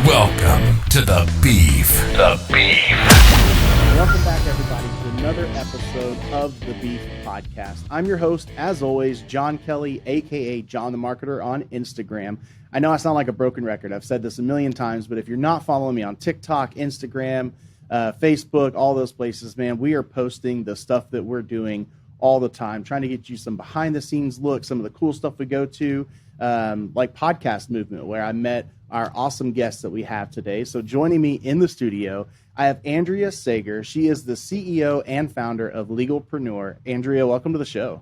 Welcome to The Beef. The Beef. Welcome back, everybody, to another episode of The Beef Podcast. I'm your host, as always, John Kelly, a.k.a. John the Marketer on Instagram. I know I sound like a broken record. I've said this a million times, but if you're not following me on TikTok, Instagram, Facebook, all those places, man, we are posting the stuff that we're doing all the time, trying to get you some behind-the-scenes look, some of the cool stuff we go to, like Podcast Movement, where I met our awesome guests that we have today. So joining me in the studio, I have Andrea Sager. She is the CEO and founder of Legalpreneur. Andrea, welcome to the show.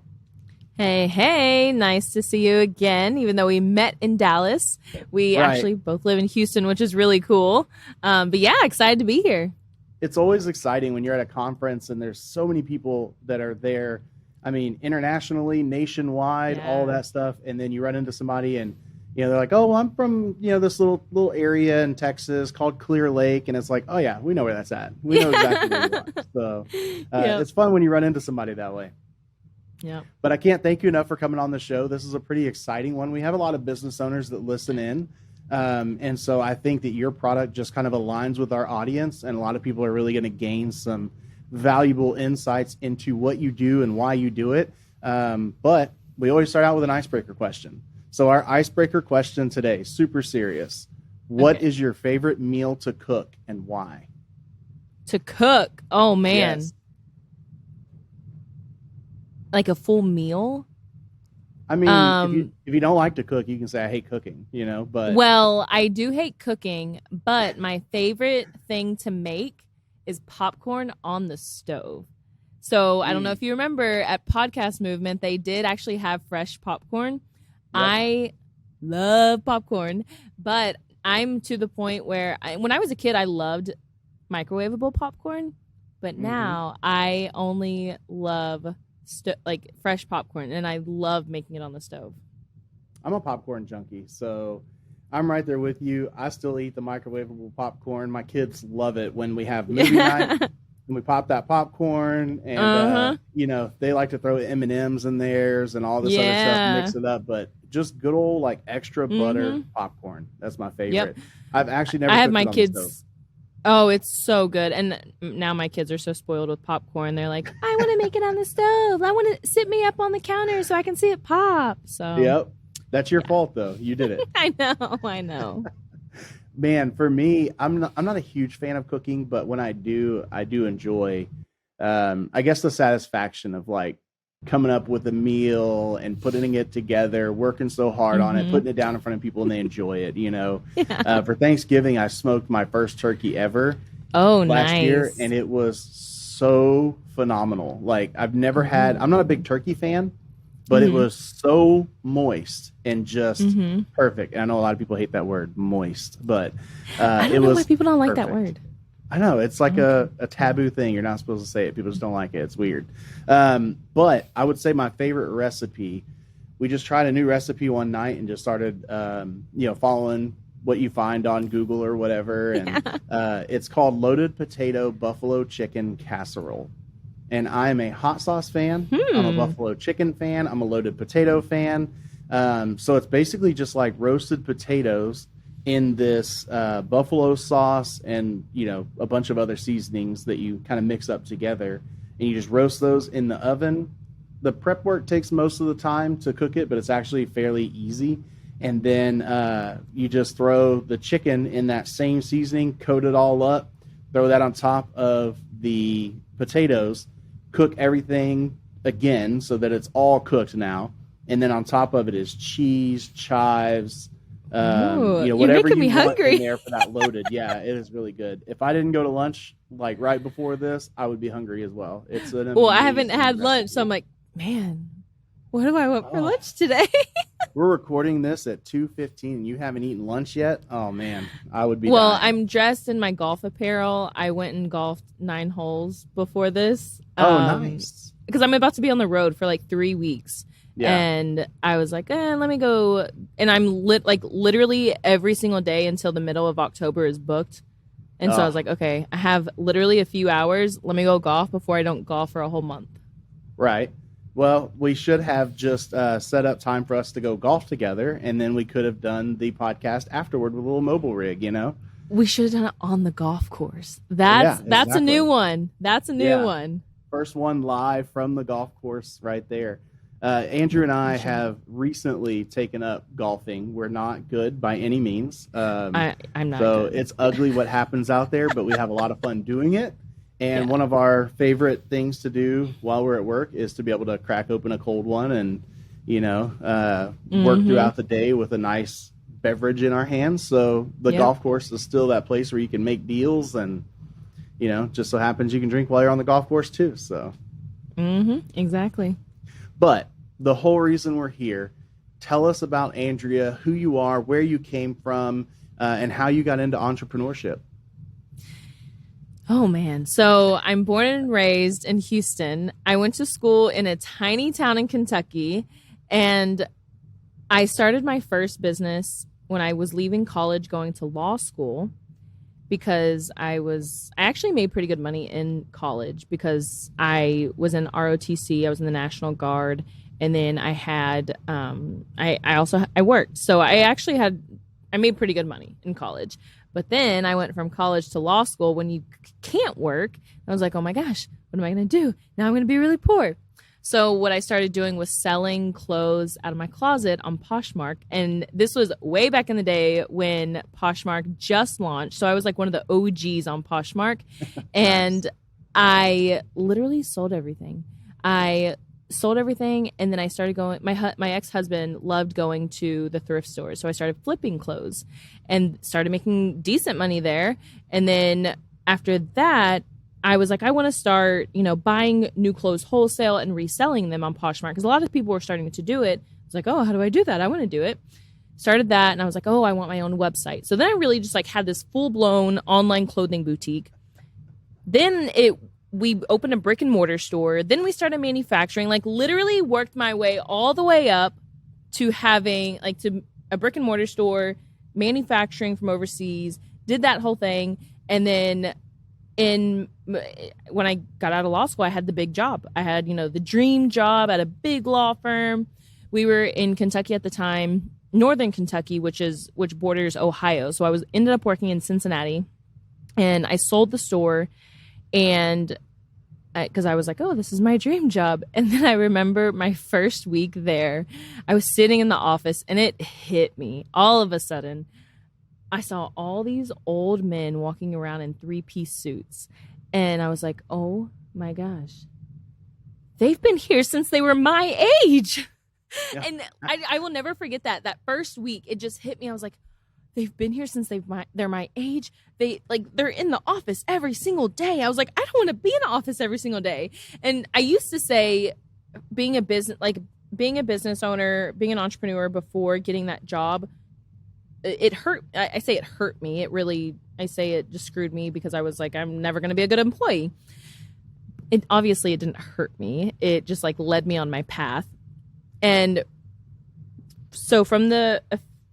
Hey, nice to see you again, even though we met in Dallas. We actually both live in Houston, which is really cool. But yeah, excited to be here. It's always exciting when you're at a conference and there's so many people that are there. I mean, internationally, nationwide, all that stuff. And then you run into somebody and they're like, oh, well, I'm from, this little area in Texas called Clear Lake. And it's like, oh, yeah, we know where that's at. We know exactly where you are. So It's fun when you run into somebody that way. Yeah. But I can't thank you enough for coming on the show. This is a pretty exciting one. We have a lot of business owners that listen in. And so I think that your product just kind of aligns with our audience. And a lot of people are really going to gain some valuable insights into what you do and why you do it. But we always start out with an icebreaker question. So our icebreaker question today, super serious. What is your favorite meal to cook and why? To cook? Oh, man. Yes. Like a full meal? I mean, if you don't like to cook, you can say I hate cooking, but. Well, I do hate cooking, but my favorite thing to make is popcorn on the stove. So I don't know if you remember at Podcast Movement, they did actually have fresh popcorn. Yep. I love popcorn, but I'm to the point where when I was a kid, I loved microwavable popcorn, but now I only love like fresh popcorn, and I love making it on the stove. I'm a popcorn junkie, so I'm right there with you. I still eat the microwavable popcorn. My kids love it when we have movie night and we pop that popcorn, and they like to throw M&Ms in theirs and all this other stuff and mix it up. But just good old like extra butter popcorn. That's my favorite. Yep. I've actually never. I have cooked my it on kids. the stove. Oh, it's so good. And now my kids are so spoiled with popcorn. They're like, I want to make it on the stove. I want to sit me up on the counter so I can see it pop. So yep. That's your fault, though. You did it. I know. Man, for me, I'm not a huge fan of cooking, but when I do enjoy, I guess, the satisfaction of like coming up with a meal and putting it together, working so hard on it, putting it down in front of people and they enjoy it. For Thanksgiving, I smoked my first turkey ever. Last year, and it was so phenomenal. Like I've never had. I'm not a big turkey fan. But it was so moist and just perfect. And I know a lot of people hate that word, moist, but I don't know why people don't like that word. I know. It's like a taboo thing. You're not supposed to say it. People just don't like it. It's weird. But I would say my favorite recipe, we just tried a new recipe one night and just started, following what you find on Google or whatever. And it's called Loaded Potato Buffalo Chicken Casserole. And I'm a hot sauce fan. I'm a buffalo chicken fan. I'm a loaded potato fan. So it's basically just like roasted potatoes in this buffalo sauce and, a bunch of other seasonings that you kind of mix up together. And you just roast those in the oven. The prep work takes most of the time to cook it, but it's actually fairly easy. And then you just throw the chicken in that same seasoning, coat it all up, throw that on top of the potatoes, cook everything again so that it's all cooked now, and then on top of it is cheese, chives, whatever you want hungry in there for that loaded. Yeah, it is really good. If I didn't go to lunch like right before this, I would be hungry as well. It's an well, I haven't had lunch, so I'm like, man, what do I want for lunch today? We're recording this at 2:15. You haven't eaten lunch yet? Oh man, I would be. Well, dying. I'm dressed in my golf apparel. I went and golfed 9 holes before this. Oh, nice. Because I'm about to be on the road for like 3 weeks. Yeah. And I was like, let me go. And I'm literally every single day until the middle of October is booked. And so I was like, okay, I have literally a few hours. Let me go golf before I don't golf for a whole month. Right. Well, we should have just set up time for us to go golf together, and then we could have done the podcast afterward with a little mobile rig, We should have done it on the golf course. That's a new one. That's a new one. First one live from the golf course right there. Andrew and I have recently taken up golfing. We're not good by any means. I'm not. So good. It's ugly what happens out there, but we have a lot of fun doing it. And one of our favorite things to do while we're at work is to be able to crack open a cold one and, work throughout the day with a nice beverage in our hands. So the golf course is still that place where you can make deals, and just so happens you can drink while you're on the golf course too. So exactly. But the whole reason we're here, tell us about Andrea, who you are, where you came from, and how you got into entrepreneurship. Oh, man. So I'm born and raised in Houston. I went to school in a tiny town in Kentucky, and I started my first business when I was leaving college going to law school, because I actually made pretty good money in college because I was in ROTC, I was in the National Guard, and then I had I worked. So I made pretty good money in college. But then I went from college to law school when you can't work. I was like, oh my gosh, what am I going to do? Now I'm going to be really poor. So what I started doing was selling clothes out of my closet on Poshmark. And this was way back in the day when Poshmark just launched. So I was like one of the OGs on Poshmark. And I literally sold everything. And then I started going, my ex-husband loved going to the thrift stores. So I started flipping clothes and started making decent money there. And then after that, I was like, I want to start, buying new clothes wholesale and reselling them on Poshmark, because a lot of people were starting to do it. I was like, oh, how do I do that? I want to do it. Started that, and I was like, oh, I want my own website. So then I really just had this full-blown online clothing boutique. Then we opened a brick and mortar store. Then we started manufacturing, literally worked my way all the way up to having to a brick and mortar store, manufacturing from overseas, did that whole thing. And then when I got out of law school, I had the big job. I had, the dream job at a big law firm. We were in Kentucky at the time, Northern Kentucky, which borders Ohio. So I ended up working in Cincinnati, and I sold the store, and because I was like, oh, this is my dream job. And then I remember my first week there, I was sitting in the office, and it hit me all of a sudden. I saw all these old men walking around in 3-piece suits. And I was like, oh my gosh, they've been here since they were my age. Yeah. And I will never forget that first week. It just hit me. I was like, they've been here since they're my age. They're in the office every single day. I was like, I don't want to be in the office every single day. And I used to say being a business owner, being an entrepreneur before getting that job, it hurt. I say it hurt me. I say it just screwed me, because I was like, I'm never going to be a good employee. It didn't hurt me. It just led me on my path. And so from the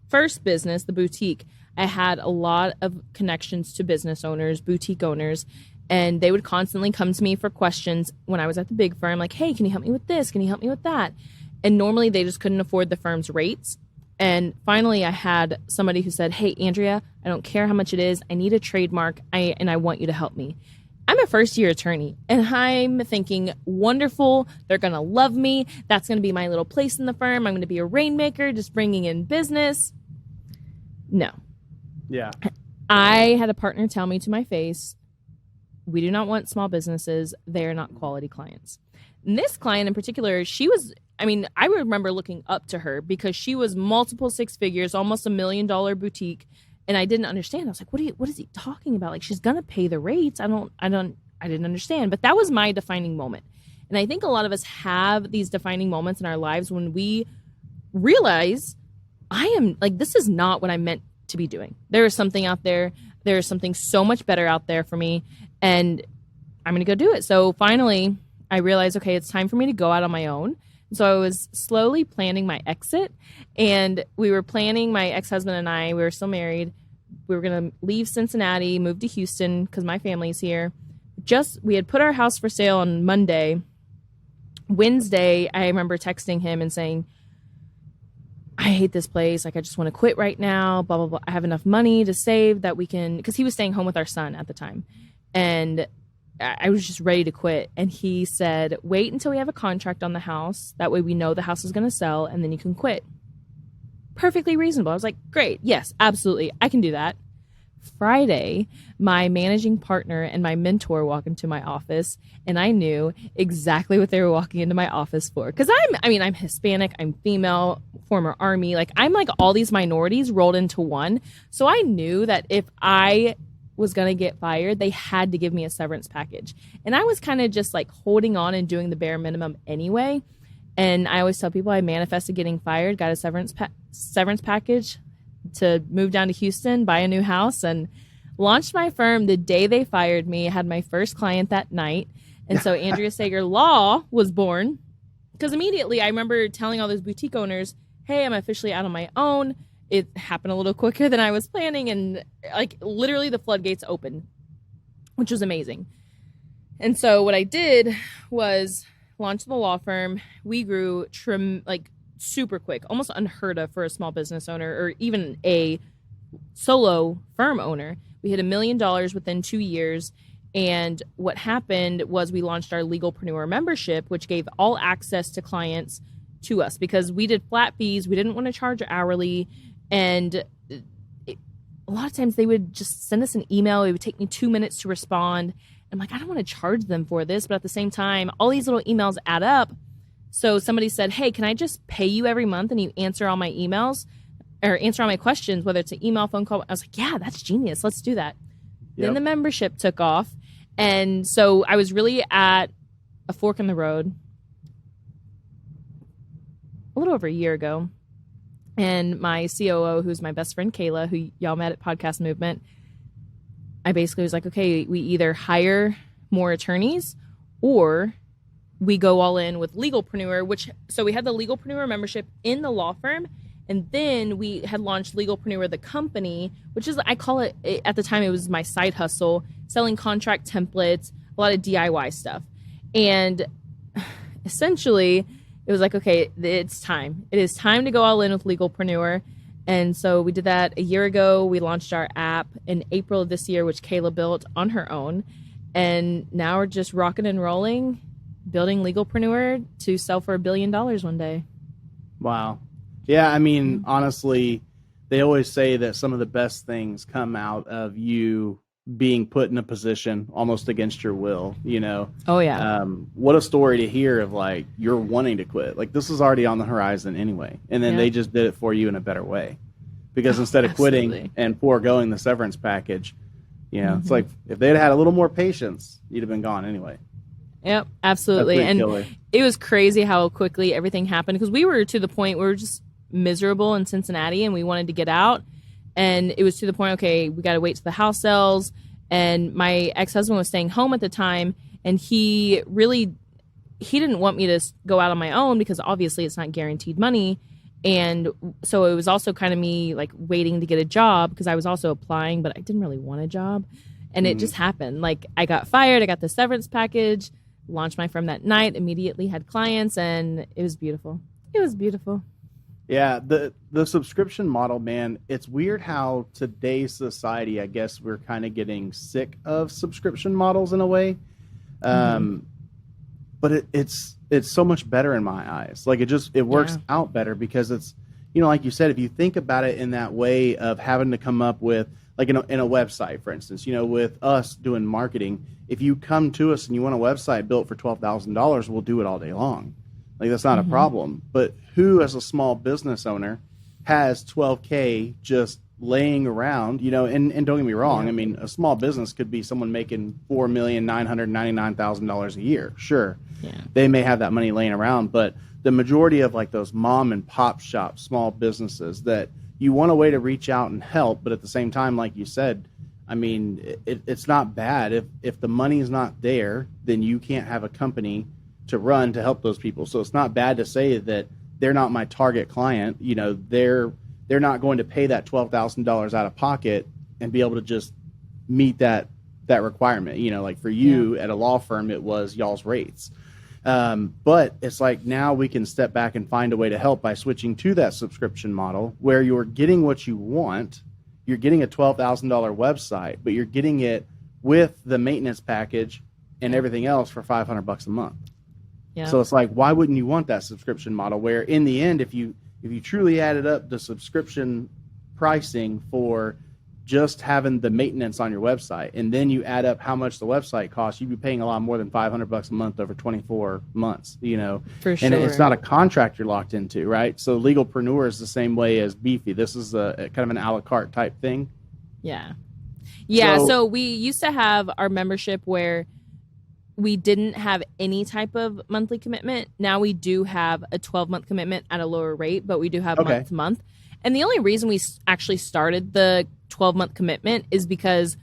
first business, the boutique, I had a lot of connections to business owners, boutique owners, and they would constantly come to me for questions when I was at the big firm, like, hey, can you help me with this? Can you help me with that? And normally they just couldn't afford the firm's rates. And finally, I had somebody who said, hey, Andrea, I don't care how much it is. I need a trademark, and I want you to help me. I'm a first-year attorney, and I'm thinking, wonderful, they're going to love me. That's going to be my little place in the firm. I'm going to be a rainmaker, just bringing in business. No. Yeah. I had a partner tell me to my face, we do not want small businesses. They are not quality clients. And this client in particular, I remember looking up to her because she was multiple 6 figures, almost $1 million boutique. And I didn't understand. I was like, what is he talking about? She's going to pay the rates. I didn't understand. But that was my defining moment. And I think a lot of us have these defining moments in our lives when we realize this is not what I'm meant to be doing. There is something out there. There is something so much better out there for me. And I'm going to go do it. So finally, I realized, okay, it's time for me to go out on my own. So I was slowly planning my exit, and we were planning, my ex-husband and I, we were still married. We were going to leave Cincinnati, move to Houston because my family's here. We had put our house for sale on Monday. Wednesday, I remember texting him and saying, I hate this place. Like, I just want to quit right now, blah, blah, blah. I have enough money to save that we can, because he was staying home with our son at the time. And I was just ready to quit. And he said, wait until we have a contract on the house. That way we know the house is going to sell, and then you can quit. Perfectly reasonable. I was like, great. Yes, absolutely. I can do that. Friday, my managing partner and my mentor walk into my office, and I knew exactly what they were walking into my office for. Because I'm Hispanic, I'm female, former Army. Like, I'm like all these minorities rolled into one. So I knew that if I was going to get fired, they had to give me a severance package. And I was kind of just like holding on and doing the bare minimum anyway. And I always tell people I manifested getting fired, got a severance package to move down to Houston, buy a new house, and launched my firm the day they fired me. I had my first client that night. And so Andrea Sager Law was born, because immediately I remember telling all those boutique owners, hey, I'm officially out on my own. It happened a little quicker than I was planning. And like literally the floodgates opened, which was amazing. And so what I did was launch the law firm. We grew super quick, almost unheard of for a small business owner or even a solo firm owner. We hit $1 million within 2 years. And what happened was we launched our Legalpreneur membership, which gave all access to clients to us, because we did flat fees. We didn't want to charge hourly. And a lot of times they would just send us an email. It would take me 2 minutes to respond. I'm like, I don't want to charge them for this. But at the same time, all these little emails add up. So somebody said, hey, can I just pay you every month and you answer all my emails or answer all my questions, whether it's an email, phone call? I was like, yeah, that's genius. Let's do that. Yep. Then the membership took off. And so I was really at a fork in the road a little over a year ago. And my COO, who's my best friend, Kayla, who y'all met at Podcast Movement, I basically was like, okay, we either hire more attorneys or we go all in with Legalpreneur, so we had the Legalpreneur membership in the law firm. And then we had launched Legalpreneur, the company, which is, I call it, at the time, it was my side hustle, selling contract templates, a lot of DIY stuff. And essentially, it was like, okay, it's time. It is time to go all in with Legalpreneur. And so we did that a year ago. We launched our app in April of this year, which Kayla built on her own. And now we're just rocking and rolling, building Legalpreneur to sell for $1 billion one day. Wow. Yeah, I mean, honestly, they always say that some of the best things come out of you being put in a position almost against your will, you know? Oh, yeah. What a story to hear of, like, you're wanting to quit. Like, this is already on the horizon anyway. And then they just did it for you in a better way. Because instead of quitting and foregoing the severance package, you know, it's like if they'd had a little more patience, you'd have been gone anyway. Yep, absolutely. And killer. It was crazy how quickly everything happened, because we were to the point where we were just miserable in Cincinnati and we wanted to get out. And it was to the point, okay, we got to wait till the house sells. And my ex-husband was staying home at the time, and he didn't want me to go out on my own, because obviously it's not guaranteed money. And so it was also kind of me like waiting to get a job, because I was also applying, but I didn't really want a job. And it just happened. Like, I got fired, I got the severance package, launched my firm that night, immediately had clients, and it was beautiful. It was beautiful. Yeah, the subscription model, man, it's weird how today's society, I guess we're kind of getting sick of subscription models in a way. But it's so much better in my eyes. Like, it works out better, because it's, you know, like you said, if you think about it in that way of having to come up with, like in a website, for instance, you know, with us doing marketing, if you come to us and you want a website built for $12,000, we'll do it all day long. Like, that's not a problem. But who, as a small business owner, has $12K just laying around, you know, and don't get me wrong. I mean, a small business could be someone making $4,999,000 a year. Sure. Yeah. They may have that money laying around, but the majority of like those mom and pop shop small businesses that you want a way to reach out and help, but at the same time, like you said, I mean, it's not bad. If the money's not there, then you can't have a company to run to help those people. So it's not bad to say that they're not my target client. You know, they're not going to pay that $12,000 out of pocket and be able to just meet that requirement. You know, like for you at a law firm, it was y'all's rates. But it's like now we can step back and find a way to help by switching to that subscription model where you're getting what you want. You're getting a $12,000 website, but you're getting it with the maintenance package and everything else for $500 a month. Yeah. So it's like, why wouldn't you want that subscription model where in the end, if you truly added up the subscription pricing for just having the maintenance on your website, and then you add up how much the website costs, you'd be paying a lot more than $500 a month over 24 months, For sure. And it's not a contract you're locked into, right? So Legalpreneur is the same way as Beefy. This is a kind of an a la carte type thing. Yeah. So we used to have our membership where we didn't have any type of monthly commitment. Now we do have a 12-month commitment at a lower rate, but we do have month to month. And the only reason we actually started the 12-month commitment is because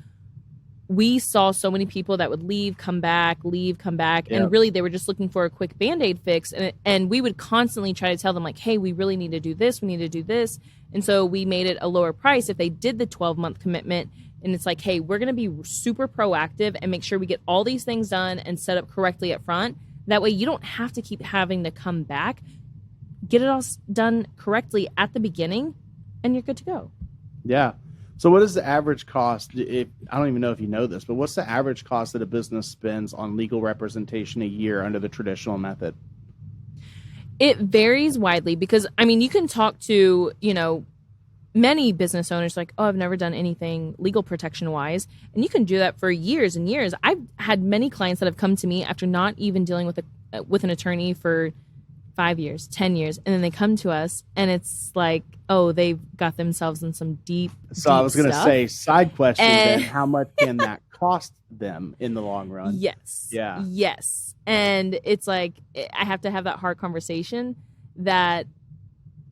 we saw so many people that would leave, come back. Yep. And really they were just looking for a quick Band-Aid fix. And we would constantly try to tell them like, hey, we really need to do this. We need to do this. And so we made it a lower price if they did the 12-month commitment. And it's like, hey, we're going to be super proactive and make sure we get all these things done and set up correctly up front. That way you don't have to keep having to come back. Get it all done correctly at the beginning and you're good to go. Yeah. So what is the average cost? I don't even know if you know this, but what's the average cost that a business spends on legal representation a year under the traditional method? It varies widely because, you can talk to, many business owners like, oh, I've never done anything legal protection wise. And you can do that for years and years. I've had many clients that have come to me after not even dealing with an attorney for 5 years, 10 years. And then they come to us and it's like, oh, they've got themselves in some deep. So I was going to say, side question, then, how much can that cost them in the long run? Yes. Yeah. Yes. And it's like, I have to have that hard conversation that,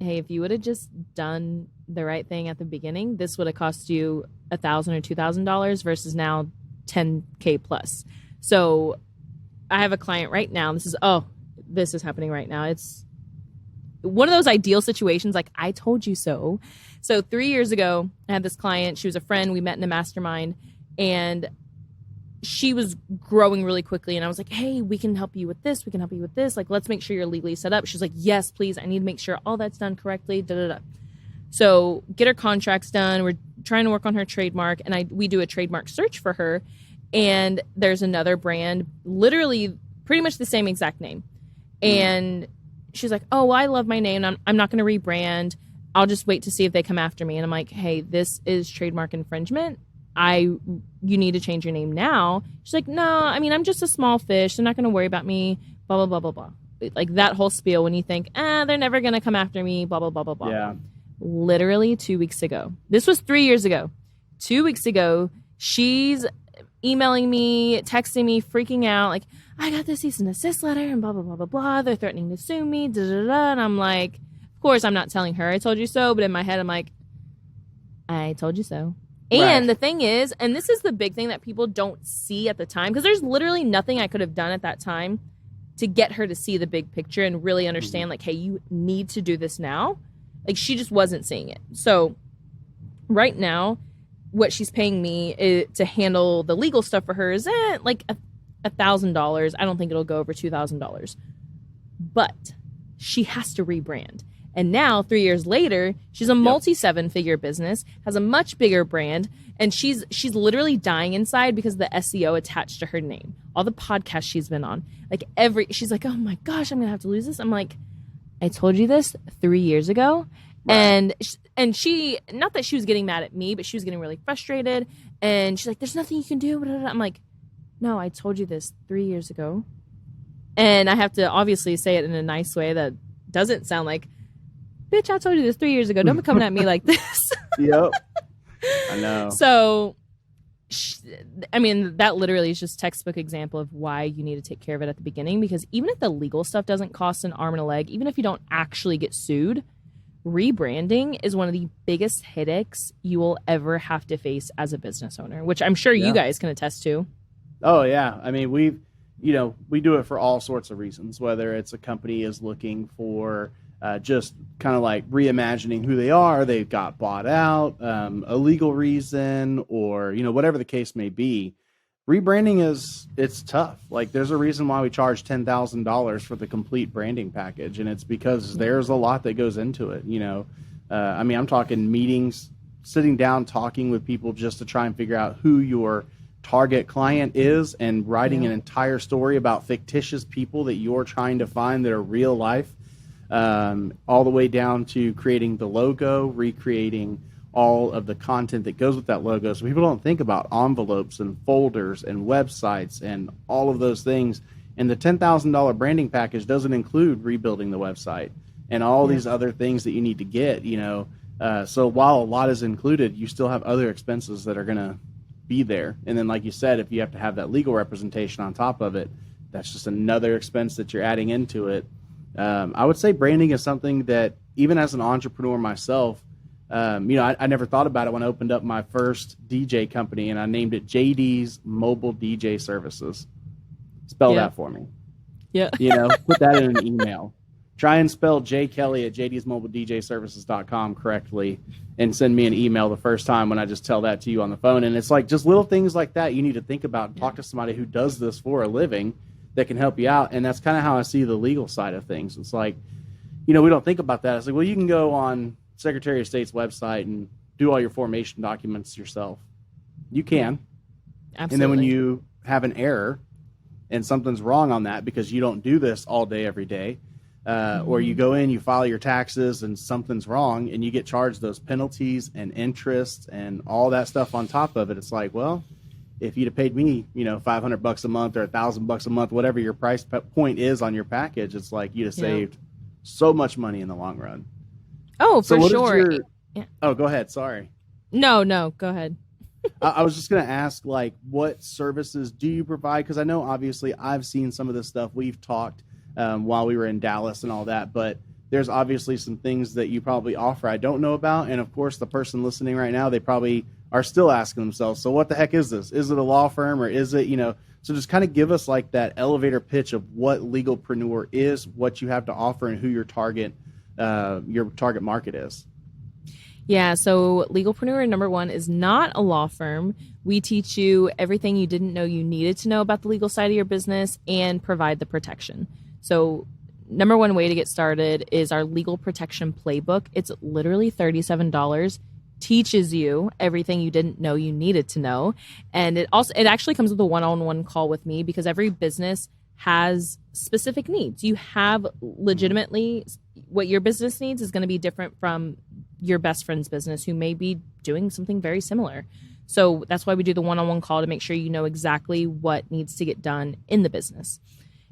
hey, if you would have just done the right thing at the beginning, this would have cost you $1,000 or $2,000 versus now $10K plus. So I have a client right now. This is happening right now. It's one of those ideal situations. Like, I told you so. So 3 years ago, I had this client. She was a friend. We met in a mastermind and she was growing really quickly. And I was like, hey, we can help you with this. We can help you with this. Like, let's make sure you're legally set up. She's like, yes, please. I need to make sure all that's done correctly. So get her contracts done. We're trying to work on her trademark. And we do a trademark search for her. And there's another brand, literally pretty much the same exact name. And she's like, oh, well, I love my name. I'm not going to rebrand. I'll just wait to see if they come after me. And I'm like, hey, this is trademark infringement. You need to change your name now. She's like, no, I'm just a small fish. They're not going to worry about me, blah, blah, blah, blah, blah. Like that whole spiel when you think, they're never going to come after me, blah, blah, blah, blah, blah. Yeah. Literally 2 weeks ago. This was 3 years ago. 2 weeks ago, she's emailing me, texting me, freaking out. Like, I got this cease and desist letter and blah, blah, blah, blah, blah. They're threatening to sue me, da, da, da. And I'm like, of course, I'm not telling her I told you so. But in my head, I'm like, I told you so. And the thing is, and this is the big thing that people don't see at the time, because there's literally nothing I could have done at that time to get her to see the big picture and really understand, like, hey, you need to do this now. Like, she just wasn't seeing it. So right now, what she's paying me to handle the legal stuff for her is like $1,000. I don't think it'll go over $2,000. But she has to rebrand. And now, 3 years later, she's a multi-seven-figure business, has a much bigger brand, and she's literally dying inside because of the SEO attached to her name. All the podcasts she's been on. Like, she's like, oh my gosh, I'm going to have to lose this. I'm like, I told you this 3 years ago. Right. And she, not that she was getting mad at me, but she was getting really frustrated. And she's like, there's nothing you can do. I'm like, no, I told you this 3 years ago. And I have to obviously say it in a nice way that doesn't sound like, bitch, I told you this 3 years ago. Don't be coming at me like this. Yep. I know. So, that literally is just textbook example of why you need to take care of it at the beginning, because even if the legal stuff doesn't cost an arm and a leg, even if you don't actually get sued, rebranding is one of the biggest headaches you will ever have to face as a business owner, which I'm sure you guys can attest to. Oh, yeah. we do it for all sorts of reasons, whether it's a company is looking for just kind of like reimagining who they are, they got bought out, a legal reason, or, whatever the case may be. rebranding it's tough. Like there's a reason why we charge $10,000 for the complete branding package, and it's because there's a lot that goes into it. I mean, I'm talking meetings, sitting down, talking with people just to try and figure out who your target client is, and writing an entire story about fictitious people that you're trying to find that are real life, all the way down to creating the logo, recreating all of the content that goes with that logo. So people don't think about envelopes and folders and websites and all of those things. And the $10,000 branding package doesn't include rebuilding the website and all these other things that you need to get, so while a lot is included, you still have other expenses that are going to be there. And then, like you said, if you have to have that legal representation on top of it, that's just another expense that you're adding into it. I would say branding is something that, even as an entrepreneur myself, I never thought about it when I opened up my first DJ company, and I named it JD's Mobile DJ Services. Spell that for me. Yeah. Put that in an email. Try and spell J. Kelly at jdsmobiledjservices.com correctly, and send me an email the first time when I just tell that to you on the phone. And it's like just little things like that you need to think about and talk to somebody who does this for a living that can help you out. And that's kind of how I see the legal side of things. It's like, we don't think about that. It's like, well, you can go on Secretary of State's website and do all your formation documents yourself. You can. Absolutely. And then when you have an error and something's wrong on that because you don't do this all day, every day, or you go in, you file your taxes and something's wrong and you get charged those penalties and interest and all that stuff on top of it. It's like, well, if you'd have paid me, $500 a month or $1,000 a month, whatever your price point is on your package, it's like you'd have saved so much money in the long run. Oh, for sure. Oh, go ahead. Sorry. No, go ahead. I was just going to ask, like, what services do you provide? Because I know, obviously, I've seen some of this stuff. We've talked while we were in Dallas and all that, but there's obviously some things that you probably offer I don't know about. And, of course, the person listening right now, they probably are still asking themselves, so what the heck is this? Is it a law firm, or is it, so just kind of give us, like, that elevator pitch of what Legalpreneur is, what you have to offer, and who your target market is. Yeah, so Legalpreneur, number one, is not a law firm. We teach you everything you didn't know you needed to know about the legal side of your business and provide the protection. So number one way to get started is our legal protection playbook. It's literally $37, teaches you everything you didn't know you needed to know. And it actually comes with a one-on-one call with me, because every business has specific needs. You have legitimately what your business needs is going to be different from your best friend's business who may be doing something very similar. So that's why we do the one-on-one call, to make sure you know exactly what needs to get done in the business.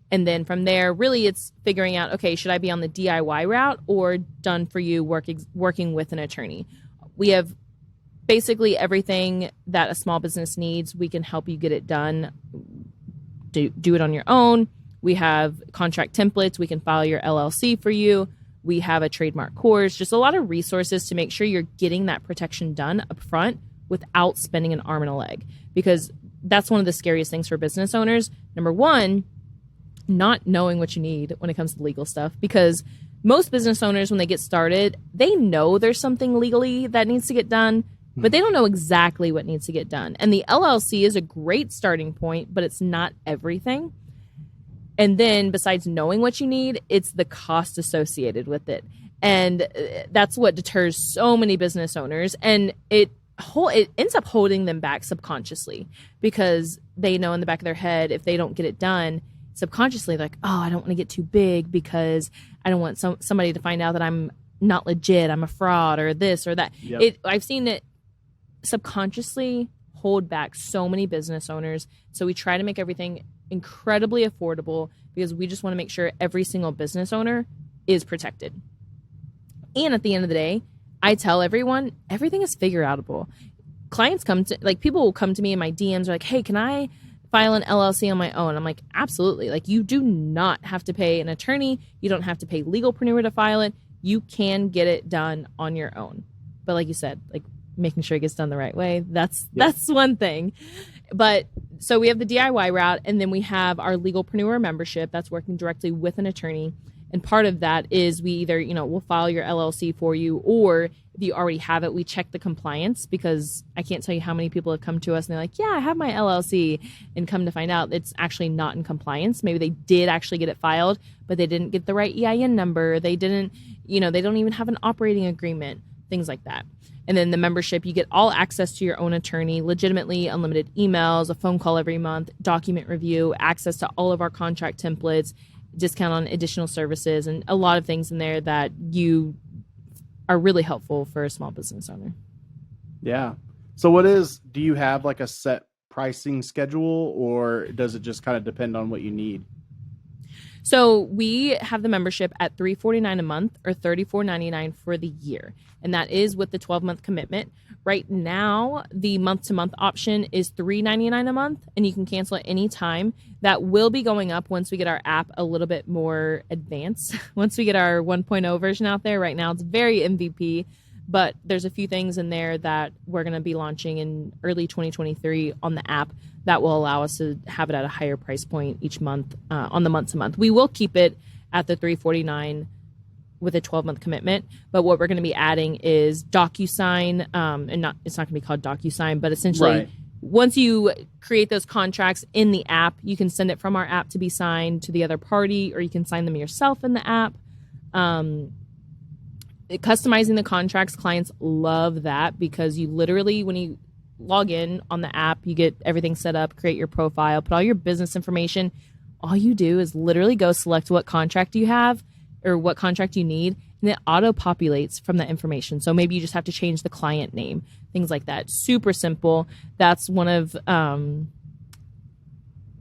And then from there, really it's figuring out, okay, should I be on the DIY route or done for you working with an attorney? We have basically everything that a small business needs. We can help you get it done. Do it on your own. We have contract templates. We can file your LLC for you. We have a trademark course, just a lot of resources to make sure you're getting that protection done up front without spending an arm and a leg, because that's one of the scariest things for business owners. Number one, not knowing what you need when it comes to legal stuff, because most business owners, when they get started, they know there's something legally that needs to get done, but they don't know exactly what needs to get done. And the LLC is a great starting point, but it's not everything. And then besides knowing what you need, it's the cost associated with it. And that's what deters so many business owners. And it ends up holding them back subconsciously, because they know in the back of their head, if they don't get it done, subconsciously, like, oh, I don't want to get too big because I don't want somebody to find out that I'm not legit, I'm a fraud, or this or that. Yep. I've seen it subconsciously hold back so many business owners. So we try to make everything incredibly affordable, because we just want to make sure every single business owner is protected. And at the end of the day, I tell everyone, everything is figure outable. Clients people will come to me in my DMs, are like, hey, can I file an LLC on my own? I'm like, absolutely. Like, you do not have to pay an attorney. You don't have to pay Legalpreneur to file it. You can get it done on your own. But like you said, like, making sure it gets done the right way, that's one thing. But so we have the DIY route, and then we have our Legalpreneur membership that's working directly with an attorney. And part of that is we either, we'll file your LLC for you, or If you already have it, we check the compliance, because I can't tell you how many people have come to us and they're like, yeah, I have my LLC, and come to find out it's actually not in compliance. Maybe they did actually get it filed, but they didn't get the right EIN number. They didn't, they don't even have an operating agreement, things like that. And then the membership, you get all access to your own attorney, legitimately unlimited emails, a phone call every month, document review, access to all of our contract templates, discount on additional services, and a lot of things in there that you are really helpful for a small business owner. Yeah. So do you have like a set pricing schedule, or does it just kind of depend on what you need? So we have the membership at $349 a month or $34.99 for the year. And that is with the 12-month commitment. Right now, the month-to-month option is $399 a month, and you can cancel at any time. That will be going up once we get our app a little bit more advanced. Once we get our 1.0 version out there. Right now, it's very MVP, but there's a few things in there that we're going to be launching in early 2023 on the app that will allow us to have it at a higher price point each month on the month-to-month. We will keep it at the $349 with a 12-month commitment, but what we're going to be adding is DocuSign, and it's not going to be called DocuSign, but essentially once you create those contracts in the app, you can send it from our app to be signed to the other party, or you can sign them yourself in the app. Customizing the contracts, clients love that, because you literally, when you log in on the app, you get everything set up, create your profile, put all your business information. All you do is literally go select what contract you have or what contract you need, and it auto populates from that information. So maybe you just have to change the client name, things like that. Super simple. That's one of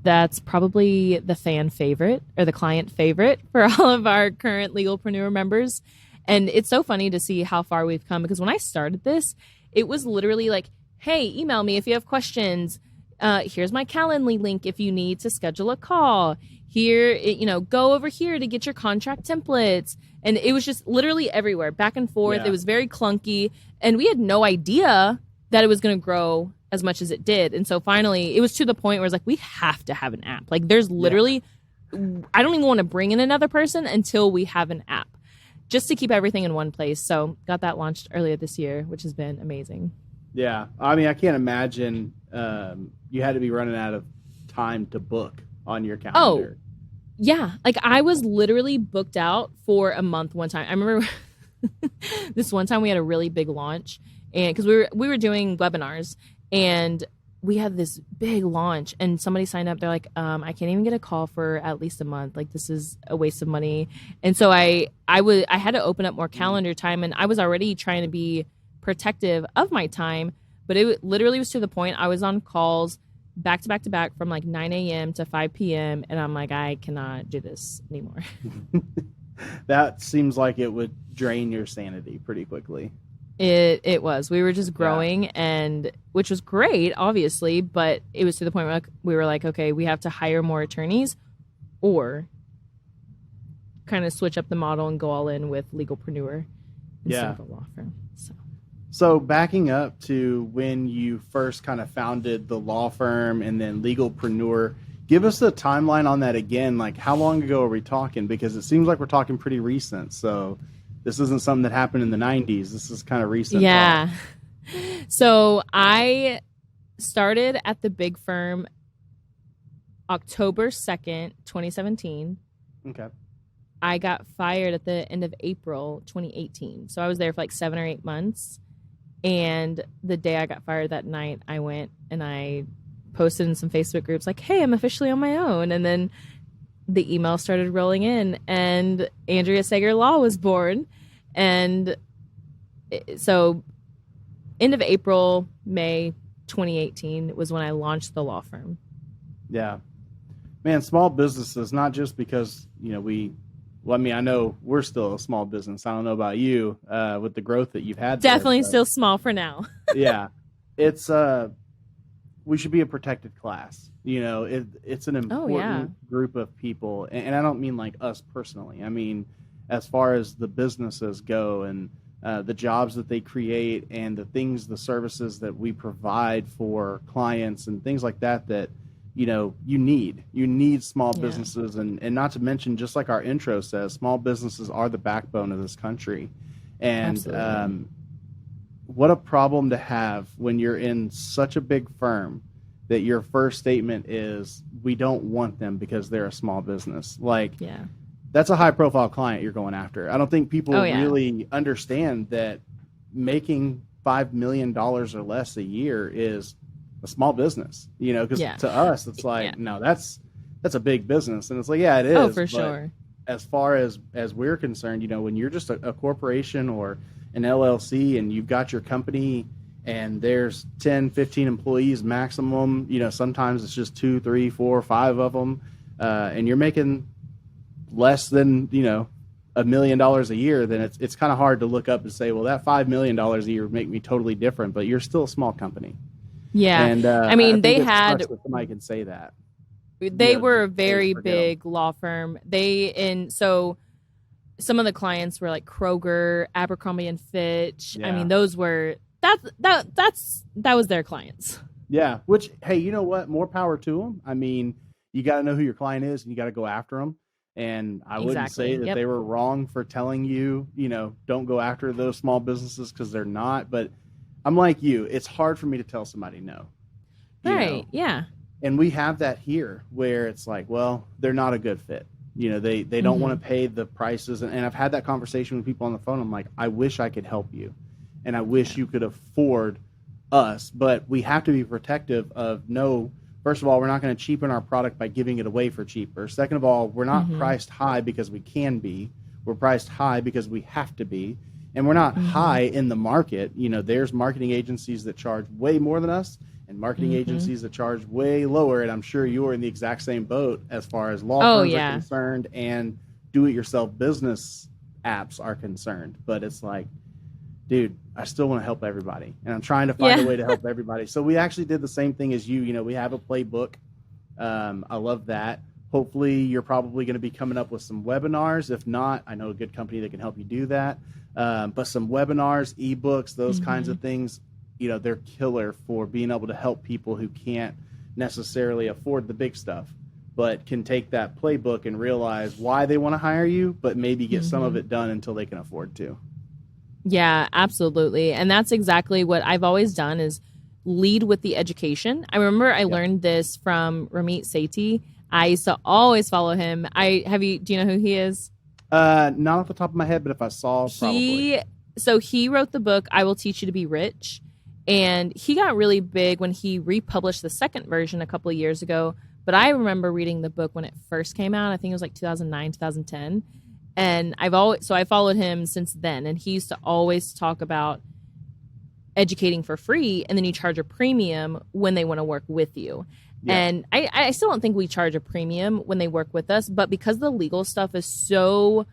that's probably the fan favorite or the client favorite for all of our current Legalpreneur members. And it's so funny to see how far we've come, because when I started this, it was literally like, hey, email me if you have questions. Here's my Calendly link if you need to schedule a call. Here, go over here to get your contract templates. And it was just literally everywhere, back and forth. Yeah. It was very clunky. And we had no idea that it was going to grow as much as it did. And so finally, it was to the point where it's like, we have to have an app. Like, there's literally, I don't even want to bring in another person until we have an app, just to keep everything in one place. So got that launched earlier this year, which has been amazing. Yeah. I mean, I can't imagine you had to be running out of time to book on your calendar. Oh, yeah. Like, I was literally booked out for a month one time. I remember this one time we had a really big launch, and because we were doing webinars, and we had this big launch, and somebody signed up. They're like, I can't even get a call for at least a month. Like, this is a waste of money. And so I had to open up more calendar time, and I was already trying to be protective of my time, but it literally was to the point I was on calls back to back to back from like 9 a.m. to 5 p.m. And I'm like, I cannot do this anymore. That seems like it would drain your sanity pretty quickly. It was. We were just growing, and which was great, obviously, but it was to the point where we were like, okay, we have to hire more attorneys, or kind of switch up the model and go all in with Legalpreneur instead of a law firm. So backing up to when you first kind of founded the law firm and then Legalpreneur, give us the timeline on that again. Like, how long ago are we talking? Because it seems like we're talking pretty recent. So this isn't something that happened in the 90s. This is kind of recent. Yeah. So I started at the big firm October 2nd, 2017. Okay. I got fired at the end of April 2018. So I was there for like 7 or 8 months. And the day I got fired that night, I went and I posted in some Facebook groups like, hey, I'm officially on my own. And then the email started rolling in, and Andrea Sager Law was born. And so end of April, May 2018 was when I launched the law firm. Yeah. Man, small businesses, not just because, I know we're still a small business. I don't know about you with the growth that you've had. Definitely still small for now. Yeah. It's we should be a protected class. It's an important group of people. And I don't mean like us personally. I mean, as far as the businesses go and the jobs that they create and the services that we provide for clients and things like that, you need small businesses, and not to mention, just like our intro says, small businesses are the backbone of this country. And what a problem to have when you're in such a big firm that your first statement is, we don't want them because they're a small business. Like, that's a high profile client you're going after. I don't think people really understand that making $5 million or less a year is a small business, you know, because to us, it's like, no, that's a big business. And it's like, yeah, it is. Oh, for sure. As far as we're concerned, you know, when you're just a corporation or an LLC and you've got your company and there's 10, 15 employees maximum, you know, sometimes it's just 2, 3, 4, 5 of them. And you're making less than, you know, $1 million a year, then it's kind of hard to look up and say, well, that $5 million a year would make me totally different, but you're still a small company. Yeah. And I mean, they had, somebody can say that. They were a very big law firm. So some of the clients were like Kroger, Abercrombie and Fitch. I mean, those were, that was their clients. Yeah. Which, hey, you know what? More power to them. I mean, you got to know who your client is and you got to go after them. And I wouldn't say that they were wrong for telling you, you know, don't go after those small businesses because they're not. But I'm like you. It's hard for me to tell somebody no. Right. Yeah. And we have that here where it's like, well, they're not a good fit. You know, they don't want to pay the prices. And I've had that conversation with people on the phone. I'm like, I wish I could help you. And I wish you could afford us. But we have to be protective of no. First of all, we're not going to cheapen our product by giving it away for cheaper. Second of all, we're not priced high because we can be. We're priced high because we have to be. And we're not high in the market. You know, there's marketing agencies that charge way more than us and marketing agencies that charge way lower. And I'm sure you're in the exact same boat as far as law firms are concerned and do-it-yourself business apps are concerned. But it's like, dude, I still want to help everybody. And I'm trying to find a way to help everybody. So we actually did the same thing as you. You know, we have a playbook. I love that. Hopefully you're probably going to be coming up with some webinars. If not, I know a good company that can help you do that. But some webinars, ebooks, those kinds of things, you know, they're killer for being able to help people who can't necessarily afford the big stuff, but can take that playbook and realize why they want to hire you, but maybe get some of it done until they can afford to. Yeah, absolutely. And that's exactly what I've always done is lead with the education. I remember I learned this from Ramit Sethi. I used to always follow him. Do you know who he is? Not off the top of my head, but if I saw, probably. So he wrote the book, I Will Teach You to Be Rich. And he got really big when he republished the second version a couple of years ago. But I remember reading the book when it first came out. I think it was like 2009, 2010. And I followed him since then. And he used to always talk about educating for free, and then you charge a premium when they want to work with you. Yeah. And I still don't think we charge a premium when they work with us, but because the legal stuff is so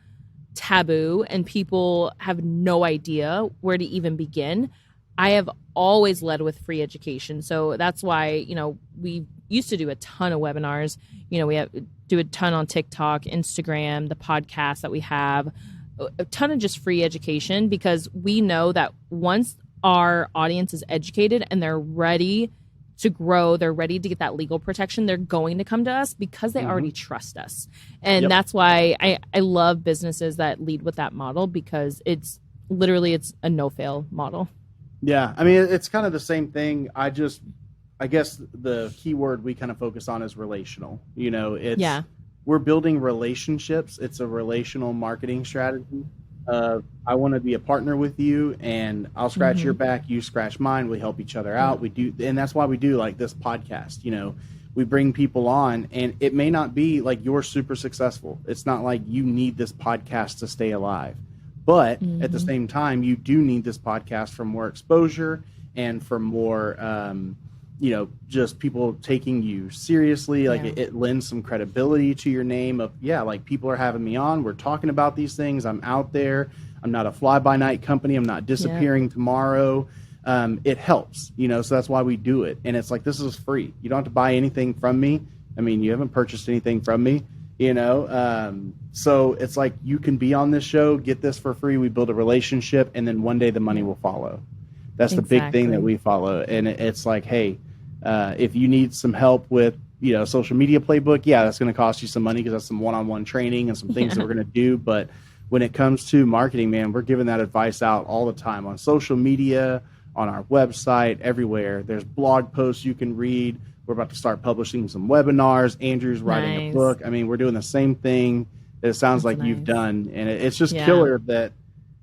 taboo and people have no idea where to even begin, I have always led with free education. So that's why, you know, we used to do a ton of webinars. You know, we do a ton on TikTok, Instagram, the podcast that we have, a ton of just free education, because we know that once our audience is educated and they're ready to grow, they're ready to get that legal protection, they're going to come to us because they already trust us. And that's why I love businesses that lead with that model, because it's a no-fail model. Yeah. I mean, it's kind of the same thing. I guess the key word we kind of focus on is relational. You know, we're building relationships. It's a relational marketing strategy. I want to be a partner with you, and I'll scratch your back, you scratch mine. We help each other out. We do, and that's why we do like this podcast. You know, we bring people on, and it may not be like you're super successful. It's not like you need this podcast to stay alive, but at the same time, you do need this podcast for more exposure and for more, you know, just people taking you seriously. Like it lends some credibility to your name of, like people are having me on. We're talking about these things. I'm out there. I'm not a fly-by-night company. I'm not disappearing tomorrow. It helps, you know, so that's why we do it. And it's like, this is free. You don't have to buy anything from me. I mean, you haven't purchased anything from me, you know? So it's like, you can be on this show, get this for free. We build a relationship, and then one day the money will follow. That's the big thing that we follow. And it's like, hey, if you need some help with, you know, social media playbook, that's going to cost you some money because that's some one-on-one training and some things that we're going to do. But when it comes to marketing, man, we're giving that advice out all the time on social media, on our website, everywhere. There's blog posts you can read. We're about to start publishing some webinars. Andrew's writing a book. I mean, we're doing the same thing that it sounds like you've done. And it's just killer that,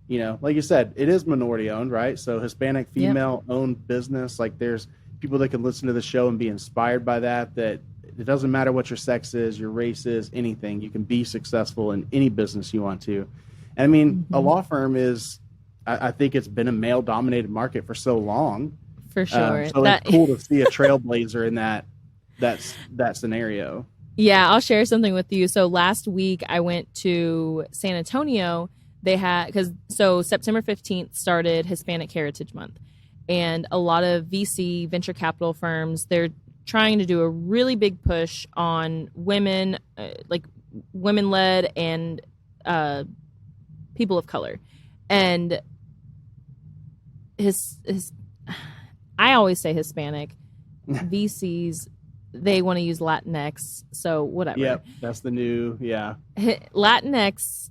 you know, like you said, it is minority owned, right? So Hispanic, female owned business. Like there's people that can listen to the show and be inspired by that it doesn't matter what your sex is, your race is, anything. You can be successful in any business you want to. And I mean, a law firm is, I think it's been a male dominated market for so long. For sure. So it's cool to see a trailblazer in that scenario. Yeah, I'll share something with you. So last week I went to San Antonio. They had, so September 15th started Hispanic Heritage Month. And a lot of VC, venture capital firms, they're trying to do a really big push on women, like women-led and people of color. And I always say Hispanic. VCs, they want to use Latinx, so whatever. Yep, that's the new, Latinx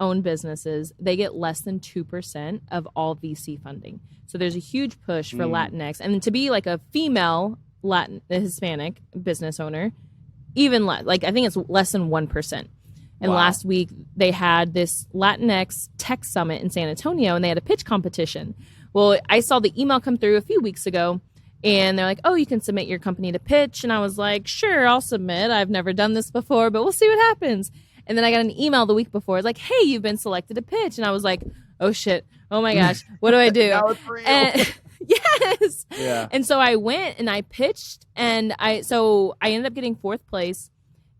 owned businesses, they get less than 2% of all VC funding. So there's a huge push for Latinx. And to be like a female Hispanic business owner, even less, like I think it's less than 1%. And last week they had this Latinx tech summit in San Antonio, and they had a pitch competition. Well, I saw the email come through a few weeks ago, and they're like, oh, you can submit your company to pitch. And I was like, sure, I'll submit. I've never done this before, but we'll see what happens. And then I got an email the week before. It's like, hey, you've been selected to pitch. And I was like, oh, shit. Oh, my gosh. What do I do? Now it's real. Yes. Yeah. And so I went and I pitched, and I ended up getting fourth place.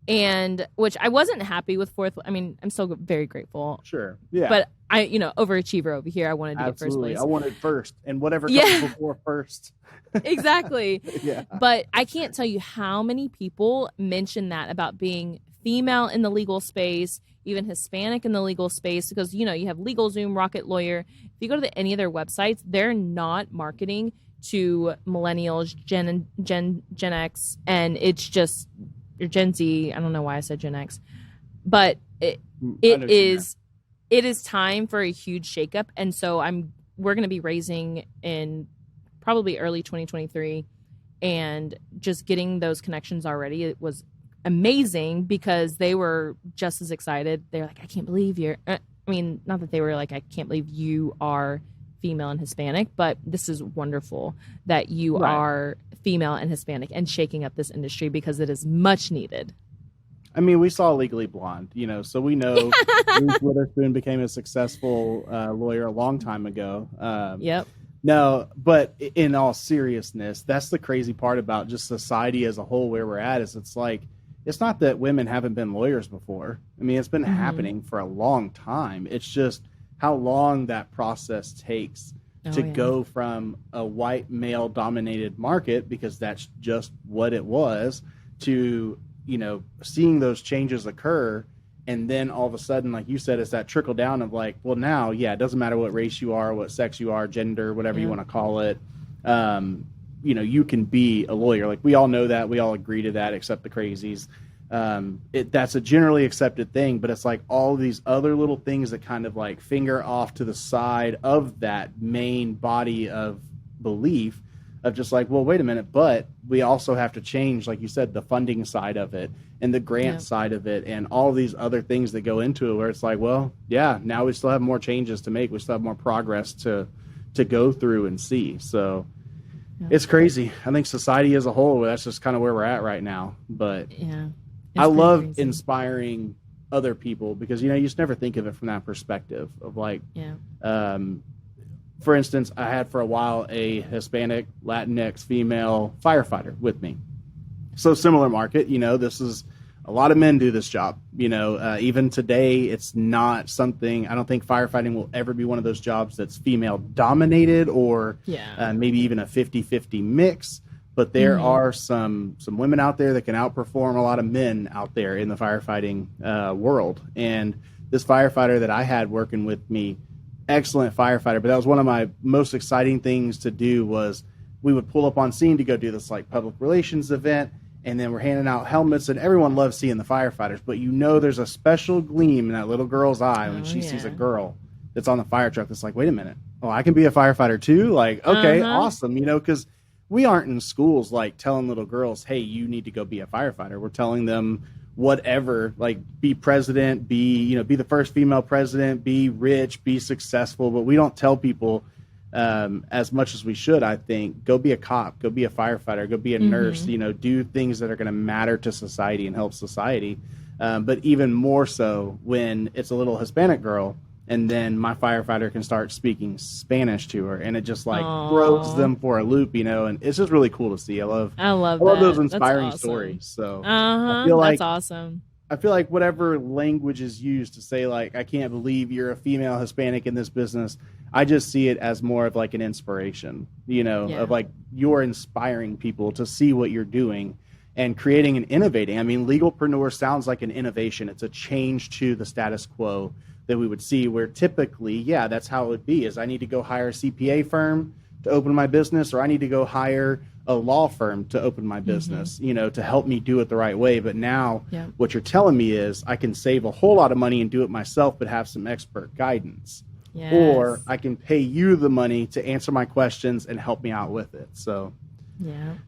And which I wasn't happy with fourth. I mean, I'm still very grateful. Sure. Yeah. But I, overachiever over here. I wanted to get first place. I wanted first, and whatever comes before first. Exactly. Yeah. But I can't tell you how many people mention that about being female in the legal space, even Hispanic in the legal space, because, you have LegalZoom, Rocket Lawyer. If you go to any of their websites, they're not marketing to millennials, Gen X, and it's just, or Gen Z. I don't know why I said Gen X, but it is time for a huge shakeup. And so we're going to be raising in probably early 2023, and just getting those connections already. It was amazing because they were just as excited. They're like, I can't believe you're, not that they were like, I can't believe you are female and Hispanic, but this is wonderful that you are female and Hispanic and shaking up this industry, because it is much needed. I mean, we saw Legally Blonde, so we know Reese Witherspoon became a successful lawyer a long time ago. Yep. No, but in all seriousness, that's the crazy part about just society as a whole where we're at, is it's like, it's not that women haven't been lawyers before. I mean, it's been happening for a long time. It's just how long that process takes to go from a white male dominated market, because that's just what it was, to, seeing those changes occur. And then all of a sudden, like you said, it's that trickle down of like, well, now, it doesn't matter what race you are, what sex you are, gender, whatever you want to call it. You can be a lawyer. Like, we all know that. We all agree to that, except the crazies. That's a generally accepted thing, but it's like all these other little things that kind of like finger off to the side of that main body of belief of just like, well, wait a minute, but we also have to change, like you said, the funding side of it and the grant side of it and all these other things that go into it, where it's like, well, now we still have more changes to make. We still have more progress to go through and see. So it's crazy. I think society as a whole, that's just kind of where we're at right now. But I love inspiring other people, because, you just never think of it from that perspective of like, for instance, I had for a while a Hispanic, Latinx female firefighter with me. So similar market, this is a lot of men do this job. Even today, it's not something, I don't think firefighting will ever be one of those jobs that's female dominated, or maybe even a 50-50 mix. But there are some women out there that can outperform a lot of men out there in the firefighting world. And this firefighter that I had working with me, excellent firefighter, but that was one of my most exciting things to do. Was we would pull up on scene to go do this like public relations event, and then we're handing out helmets, and everyone loves seeing the firefighters, but there's a special gleam in that little girl's eye when she sees a girl that's on the fire truck that's like, wait a minute, oh, I can be a firefighter too? Like, okay, awesome, because we aren't in schools like telling little girls, hey, you need to go be a firefighter. We're telling them whatever, like be president, be the first female president, be rich, be successful, but we don't tell people as much as we should. I think go be a cop, go be a firefighter, go be a nurse, do things that are going to matter to society and help society. But even more so when it's a little Hispanic girl, and then my firefighter can start speaking Spanish to her, and it just like throws them for a loop, and it's just really cool to see. I love those inspiring stories. So I feel like that's awesome. I feel like whatever language is used to say, like, I can't believe you're a female Hispanic in this business, I just see it as more of like an inspiration, of like you're inspiring people to see what you're doing and creating and innovating. I mean, Legalpreneur sounds like an innovation. It's a change to the status quo that we would see, where typically, that's how it would be, is I need to go hire a CPA firm to open my business, or I need to go hire a law firm to open my business, to help me do it the right way. But now what you're telling me is I can save a whole lot of money and do it myself, but have some expert guidance. Yes. Or I can pay you the money to answer my questions and help me out with it. So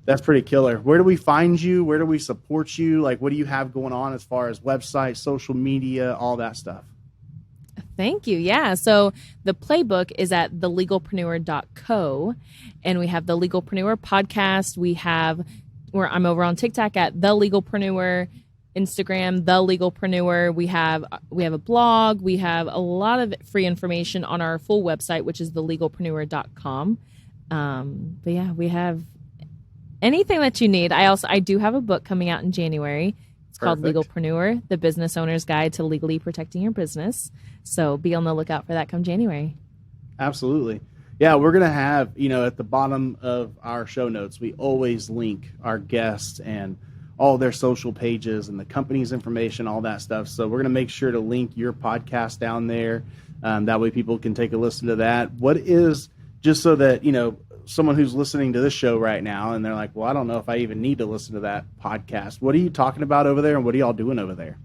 that's pretty killer. Where do we find you? Where do we support you? Like, what do you have going on as far as website, social media, all that stuff? Thank you. Yeah. So the playbook is at thelegalpreneur.co, and we have the Legalpreneur podcast. I'm over on TikTok at the Legalpreneur, Instagram, the Legalpreneur. We have a blog. We have a lot of free information on our full website, which is thelegalpreneur.com. But yeah, we have anything that you need. I do have a book coming out in January. It's called Legalpreneur, The Business Owner's Guide to Legally Protecting Your Business. So be on the lookout for that come January. Absolutely. Yeah, we're going to have, at the bottom of our show notes, we always link our guests and all their social pages and the company's information, all that stuff. So we're going to make sure to link your podcast down there. That way people can take a listen to that. What is, just so that, someone who's listening to this show right now and they're like, well, I don't know if I even need to listen to that podcast. What are you talking about over there, and what are y'all doing over there?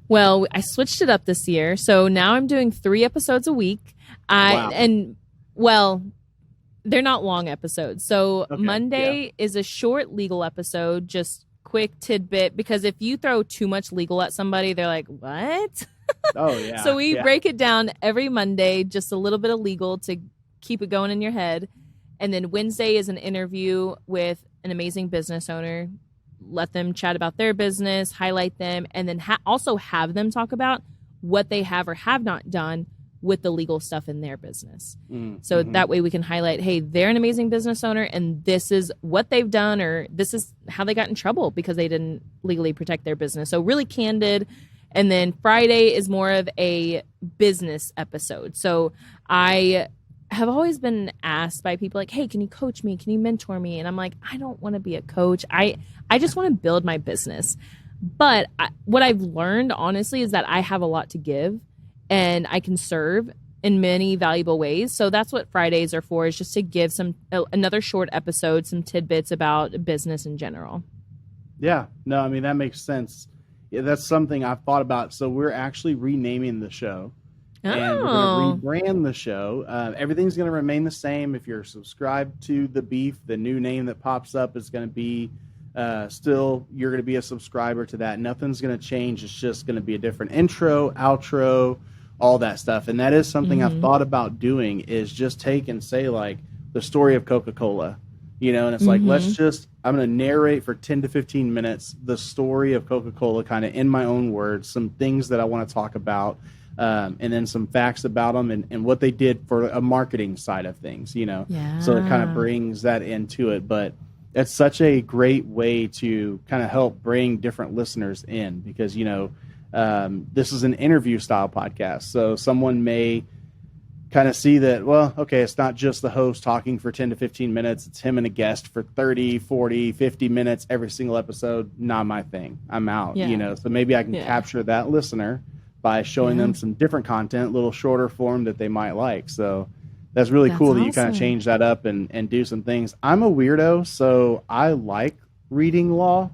Well, I switched it up this year. So now I'm doing 3 episodes a week. And they're not long episodes. So Monday is a short legal episode, just quick tidbit, because if you throw too much legal at somebody, they're like, what? Oh, yeah. So we break it down every Monday, just a little bit of legal to keep it going in your head. And then Wednesday is an interview with an amazing business owner. Let them chat about their business, highlight them, and then also have them talk about what they have or have not done with the legal stuff in their business. So that way we can highlight, hey, they're an amazing business owner, and this is what they've done, or this is how they got in trouble because they didn't legally protect their business. So really candid. And then Friday is more of a business episode. So I have always been asked by people like, hey, can you coach me? Can you mentor me? And I'm like, I don't want to be a coach. I just want to build my business. But what I've learned, honestly, is that I have a lot to give and I can serve in many valuable ways. So that's what Fridays are for, is just to give another short episode, some tidbits about business in general. Yeah, no, I mean, that makes sense. Yeah, that's something I've thought about. So we're actually renaming the show. And we're going to rebrand the show. Everything's going to remain the same. If you're subscribed to The Beef, the new name that pops up is going to be still, you're going to be a subscriber to that. Nothing's going to change. It's just going to be a different intro, outro, all that stuff. And that is something I've thought about doing, is just take and say, like, the story of Coca-Cola. And it's like, I'm going to narrate for 10 to 15 minutes the story of Coca-Cola, kind of in my own words, some things that I want to talk about. And then some facts about them and what they did for a marketing side of things, So it kind of brings that into it. But it's such a great way to kind of help bring different listeners in, because, this is an interview style podcast. So someone may kind of see that, well, okay, it's not just the host talking for 10 to 15 minutes. It's him and a guest for 30, 40, 50 minutes every single episode. Not my thing. I'm out, So maybe I can capture that listener by showing them some different content, a little shorter form that they might like. So that's really cool that you kind of change that up and do some things. I'm a weirdo, so I like reading law.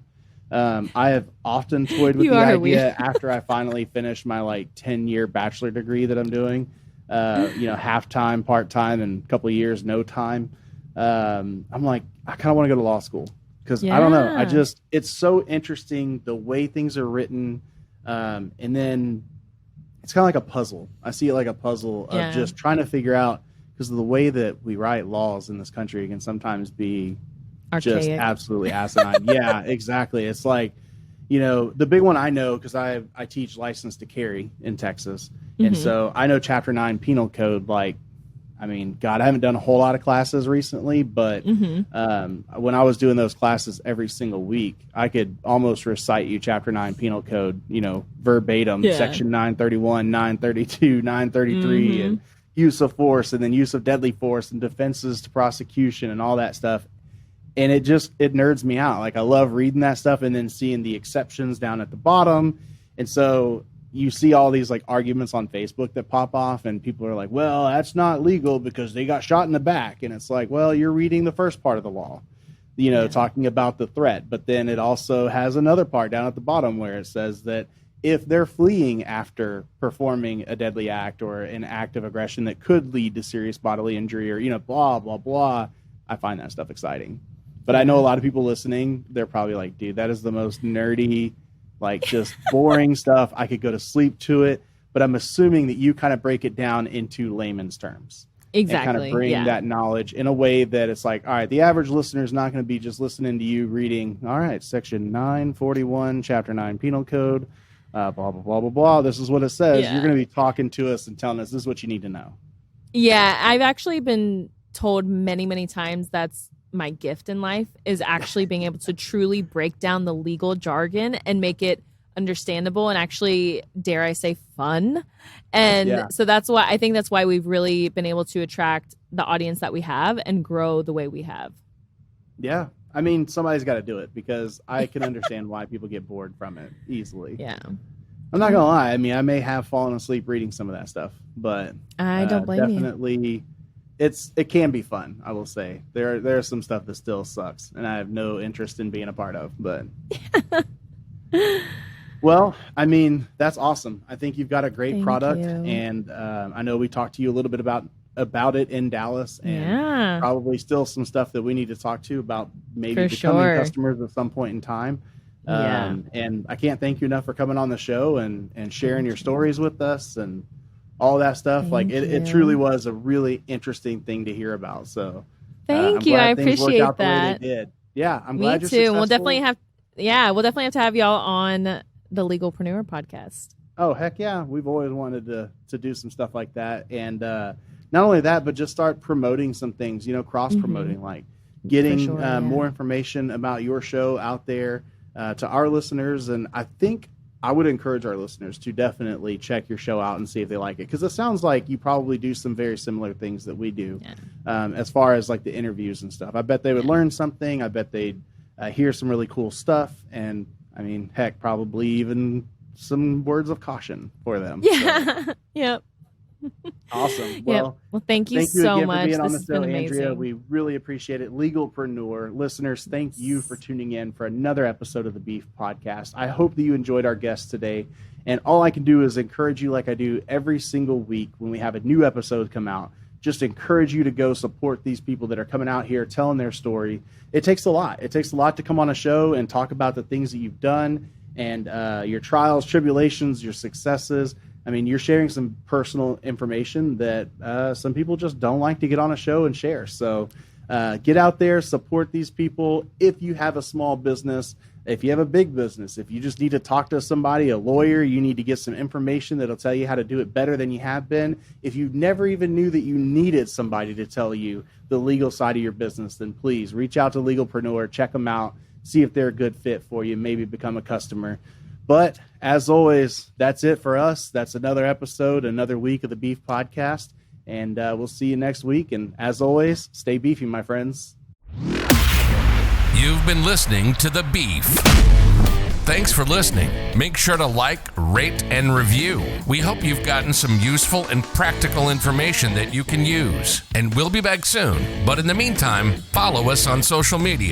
I have often toyed with You the are idea weird. after I finally finish my 10-year bachelor degree that I'm doing, half time, part time, and a couple of years, no time. I'm like, I kind of want to go to law school because I don't know. It's so interesting the way things are written. And then it's kind of like a puzzle. I see it like a puzzle of just trying to figure out, because of the way that we write laws in this country can sometimes be Archaic. just absolutely asinine. Yeah, exactly. It's like, the big one I know, because I teach license to carry in Texas. And so I know Chapter 9 penal code. God, I haven't done a whole lot of classes recently, but when I was doing those classes every single week, I could almost recite you Chapter 9 penal code, verbatim, Section 931, 932, 933, and use of force, and then use of deadly force, and defenses to prosecution, and all that stuff. And it nerds me out. Like, I love reading that stuff and then seeing the exceptions down at the bottom. And so you see all these arguments on Facebook that pop off, and people are like, well, that's not legal because they got shot in the back. And it's like, well, you're reading the first part of the law, talking about the threat. But then it also has another part down at the bottom where it says that if they're fleeing after performing a deadly act or an act of aggression that could lead to serious bodily injury or, blah, blah, blah, I find that stuff exciting. But I know a lot of people listening, they're probably like, dude, that is the most nerdy, just boring stuff. I could go to sleep to it. But I'm assuming that you kind of break it down into layman's terms. Exactly. And kind of bring that knowledge in a way that it's like, all right, the average listener is not going to be just listening to you reading, all right, Section 941, Chapter 9 Penal Code, blah, blah, blah, blah, blah. This is what it says. Yeah. You're going to be talking to us and telling us this is what you need to know. Yeah, I've actually been told many, many times that's my gift in life, is actually being able to truly break down the legal jargon and make it understandable and actually, dare I say, fun. And so that's why we've really been able to attract the audience that we have and grow the way we have. Yeah. Somebody's got to do it, because I can understand why people get bored from it easily. Yeah. I'm not going to lie. I may have fallen asleep reading some of that stuff, but I don't blame you. Definitely it can be fun. I will say there's some stuff that still sucks and I have no interest in being a part of, but well, that's awesome. I think you've got a great product, and I know we talked to you a little bit about it in Dallas, and probably still some stuff that we need to talk to about, maybe becoming customers at some point in time. And I can't thank you enough for coming on the show and sharing your stories with us and all that stuff. It truly was a really interesting thing to hear about. So thank you. I appreciate that. Yeah, I'm glad you're too. successful. We'll definitely have to have y'all on the Legalpreneur podcast. Oh, heck yeah. We've always wanted to do some stuff like that. And not only that, but just start promoting some things, cross-promoting, getting more information about your show out there to our listeners. And I think I would encourage our listeners to definitely check your show out and see if they like it, because it sounds like you probably do some very similar things that we do as far as the interviews and stuff. I bet they would learn something. I bet they'd hear some really cool stuff. And heck, probably even some words of caution for them. Yeah. So. Yep. Awesome. Well, thank you so so much for being on this the show, has been amazing. Andrea. We really appreciate it. Legalpreneur listeners, thank you for tuning in for another episode of the Beef Podcast. I hope that you enjoyed our guest today. And all I can do is encourage you, like I do every single week when we have a new episode come out. Just encourage you to go support these people that are coming out here telling their story. It takes a lot. It takes a lot to come on a show and talk about the things that you've done and your trials, tribulations, your successes. You're sharing some personal information that some people just don't like to get on a show and share. So get out there, support these people. If you have a small business, if you have a big business, if you just need to talk to somebody, a lawyer, you need to get some information that'll tell you how to do it better than you have been. If you never even knew that you needed somebody to tell you the legal side of your business, then please reach out to Legalpreneur, check them out, see if they're a good fit for you, maybe become a customer. But as always, that's it for us. That's another episode, another week of the Beef Podcast. And we'll see you next week. And as always, stay beefy, my friends. You've been listening to The Beef. Thanks for listening. Make sure to like, rate, and review. We hope you've gotten some useful and practical information that you can use. And we'll be back soon. But in the meantime, follow us on social media.